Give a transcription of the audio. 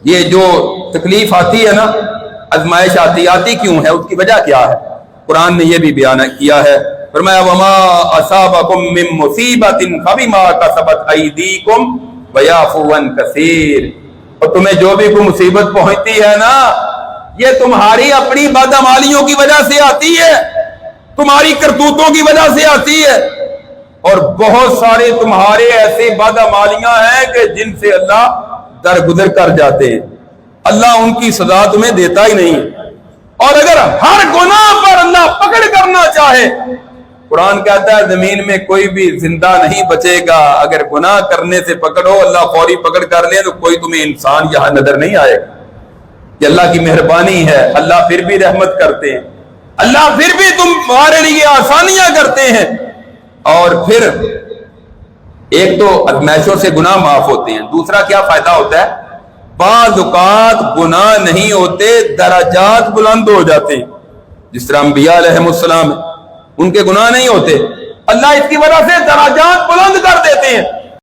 یہ جو تکلیف آتی ہے نا، آزمائش آتی کیوں ہے، اس کی وجہ کیا ہے؟ قرآن نے یہ بھی بیان کیا ہے، فرمایا وما اصابکم من مصیبت فبما کسبت ایدیکم ویعفو عن کثیر، اور تمہیں جو بھی کوئی مصیبت پہنچتی ہے نا، یہ تمہاری اپنی بدعمالیوں کی وجہ سے آتی ہے، تمہاری کرتوتوں کی وجہ سے آتی ہے، اور بہت سارے تمہارے ایسے بدعمالیاں ہیں کہ جن سے اللہ درگزر کر جاتے ہیں، اللہ ان کی سزا تمہیں دیتا ہی نہیں۔ اور اگر ہر گناہ پر اللہ پکڑ کرنا چاہے، قرآن کہتا ہے زمین میں کوئی بھی زندہ نہیں بچے گا، اگر گناہ کرنے سے پکڑو اللہ فوری پکڑ کر لے تو کوئی تمہیں انسان یہاں نظر نہیں آئے گا۔ یہ اللہ کی مہربانی ہے، اللہ پھر بھی رحمت کرتے ہیں، اللہ پھر بھی تمہارے لیے آسانیاں کرتے ہیں۔ اور پھر ایک تو ازمائشوں سے گناہ معاف ہوتے ہیں، دوسرا کیا فائدہ ہوتا ہے؟ بعض اوقات گناہ نہیں ہوتے، درجات بلند ہو جاتے ہیں، جس طرح انبیاء علیہ السلام ان کے گناہ نہیں ہوتے، اللہ اس کی وجہ سے درجات بلند کر دیتے ہیں۔